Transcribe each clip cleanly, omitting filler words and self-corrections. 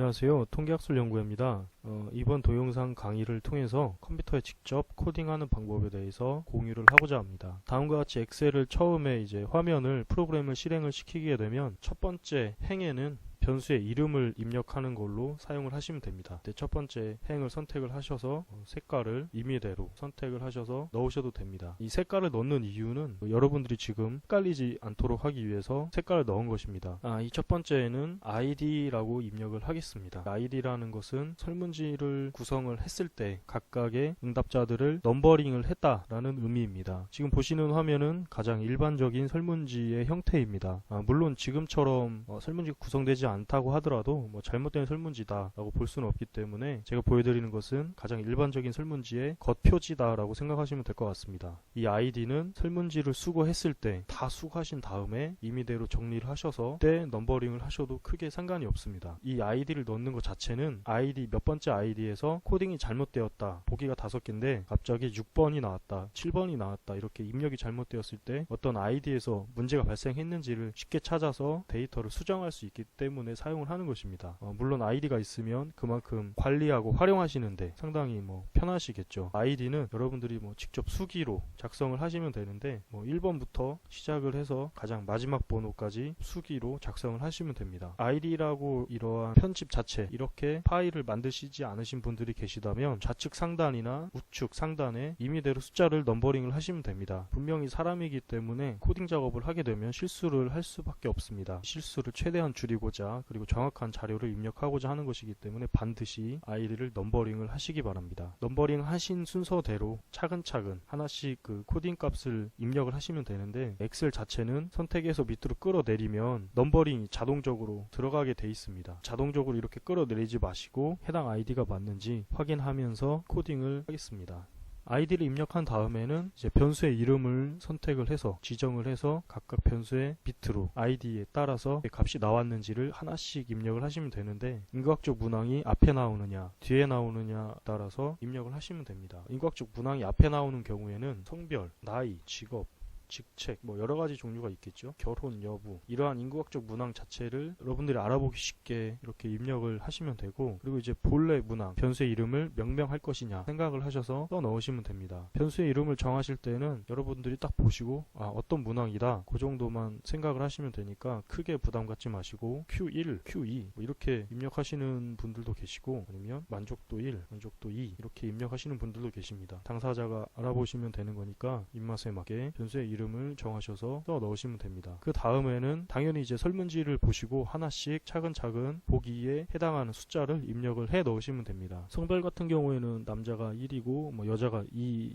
안녕하세요. 통계학술 연구회입니다. 이번 동영상 강의를 통해서 컴퓨터에 직접 코딩하는 방법에 대해서 공유를 하고자 합니다. 다음과 같이 엑셀을 처음에 화면을 프로그램을 실행을 시키게 되면 첫 번째 행에는 변수의 이름을 입력하는 걸로 사용을 하시면 됩니다. 첫 번째 행을 선택을 하셔서 색깔을 임의대로 선택을 하셔서 넣으셔도 됩니다. 이 색깔을 넣는 이유는 여러분들이 지금 헷갈리지 않도록 하기 위해서 색깔을 넣은 것입니다. 이 첫 번째에는 id라고 입력을 하겠습니다. id라는 것은 설문지를 구성을 했을 때 각각의 응답자들을 넘버링을 했다라는 의미입니다. 지금 보시는 화면은 가장 일반적인 설문지의 형태입니다. 물론 지금처럼 설문지가 구성되지 않다고 하더라도 잘못된 설문지다 라고 볼 수는 없기 때문에 제가 보여드리는 것은 가장 일반적인 설문지의 겉표지다 라고 생각하시면 될 것 같습니다. 이 id는 설문지를 수거했을 때 다 수거하신 다음에 임의대로 정리를 하셔서 그때 넘버링을 하셔도 크게 상관이 없습니다. 이 id를 넣는 것 자체는 id 몇 번째 id에서 코딩이 잘못되었다, 보기가 5개인데 갑자기 6번이 나왔다, 7번이 나왔다, 이렇게 입력이 잘못되었을 때 어떤 id에서 문제가 발생했는지를 쉽게 찾아서 데이터를 수정할 수 있기 때문에 사용을 하는 것입니다. 물론 id가 있으면 그만큼 관리하고 활용하시는데 상당히 편하시겠죠. id는 여러분들이 직접 수기로 작성을 하시면 되는데 1번부터 시작을 해서 가장 마지막 번호까지 수기로 작성을 하시면 됩니다. id라고 이러한 편집 자체, 이렇게 파일을 만드시지 않으신 분들이 계시다면 좌측 상단이나 우측 상단에 임의대로 숫자를 넘버링을 하시면 됩니다. 분명히 사람이기 때문에 코딩 작업을 하게 되면 실수를 할 수밖에 없습니다. 실수를 최대한 줄이고자, 그리고 정확한 자료를 입력하고자 하는 것이기 때문에 반드시 id를 넘버링을 하시기 바랍니다. 넘버링 하신 순서대로 차근차근 하나씩 그 코딩 값을 입력을 하시면 되는데, 엑셀 자체는 선택해서 밑으로 끌어내리면 넘버링이 자동적으로 들어가게 돼 있습니다. 자동적으로 이렇게 끌어내리지 마시고 해당 id가 맞는지 확인하면서 코딩을 하겠습니다. id를 입력한 다음에는 변수의 이름을 선택을 해서 지정을 해서 각각 변수의 비트로 id에 따라서 값이 나왔는지를 하나씩 입력을 하시면 되는데, 인과학적 문항이 앞에 나오느냐 뒤에 나오느냐 따라서 입력을 하시면 됩니다. 인과학적 문항이 앞에 나오는 경우에는 성별, 나이, 직업, 직책, 여러가지 종류가 있겠죠. 결혼 여부, 이러한 인구학적 문항 자체를 여러분들이 알아보기 쉽게 이렇게 입력을 하시면 되고, 그리고 본래 문항, 변수의 이름을 명명할 것이냐 생각을 하셔서 써 넣으시면 됩니다. 변수의 이름을 정하실 때는 여러분들이 딱 보시고 어떤 문항이다, 그 정도만 생각을 하시면 되니까 크게 부담 갖지 마시고 Q1, Q2 이렇게 입력하시는 분들도 계시고, 아니면 만족도 1, 만족도 2 이렇게 입력하시는 분들도 계십니다. 당사자가 알아보시면 되는 거니까 입맛에 맞게 변수의 이름을 정하셔서 써 넣으시면 됩니다. 그 다음에는 당연히 설문지를 보시고 하나씩 차근차근 보기에 해당하는 숫자를 입력을 해 넣으시면 됩니다. 성별 같은 경우에는 남자가 1이고 여자가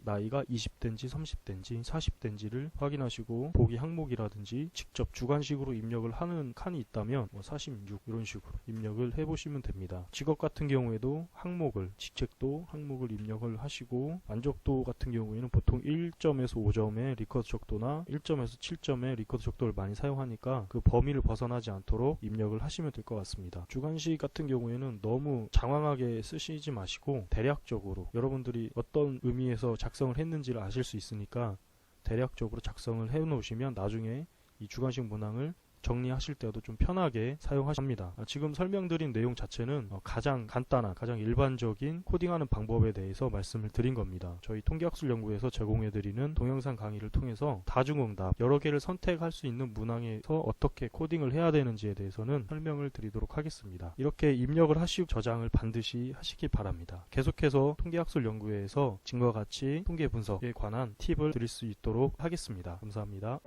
나이가 20대인지 30대인지 40대인지를 확인하시고, 보기 항목이라든지 직접 주관식으로 입력을 하는 칸이 있다면 46 이런 식으로 입력을 해 보시면 됩니다. 직업 같은 경우에도 항목을, 직책도 항목을 입력을 하시고, 만족도 같은 경우에는 보통 1점에서 5점의 리커드 척도나 1점에서 7점의 리커드 척도를 많이 사용하니까 그 범위를 벗어나지 않도록 입력을 하시면 될 것 같습니다. 주관식 같은 경우에는 너무 장황하게 쓰시지 마시고 대략적으로 여러분들이 어떤 의미에서 작성을 했는지를 아실 수 있으니까 대략적으로 작성을 해 놓으시면 나중에 이 주관식 문항을 정리하실 때도 좀 편하게 사용하십니다. 지금 설명드린 내용 자체는 가장 간단한, 가장 일반적인 코딩하는 방법에 대해서 말씀을 드린 겁니다. 저희 통계학술 연구에서 제공해드리는 동영상 강의를 통해서 다중응답, 여러 개를 선택할 수 있는 문항에서 어떻게 코딩을 해야 되는지에 대해서는 설명을 드리도록 하겠습니다. 이렇게 입력을 하시고 저장을 반드시 하시기 바랍니다. 계속해서 통계학술 연구회에서 지금과 같이 통계 분석에 관한 팁을 드릴 수 있도록 하겠습니다. 감사합니다.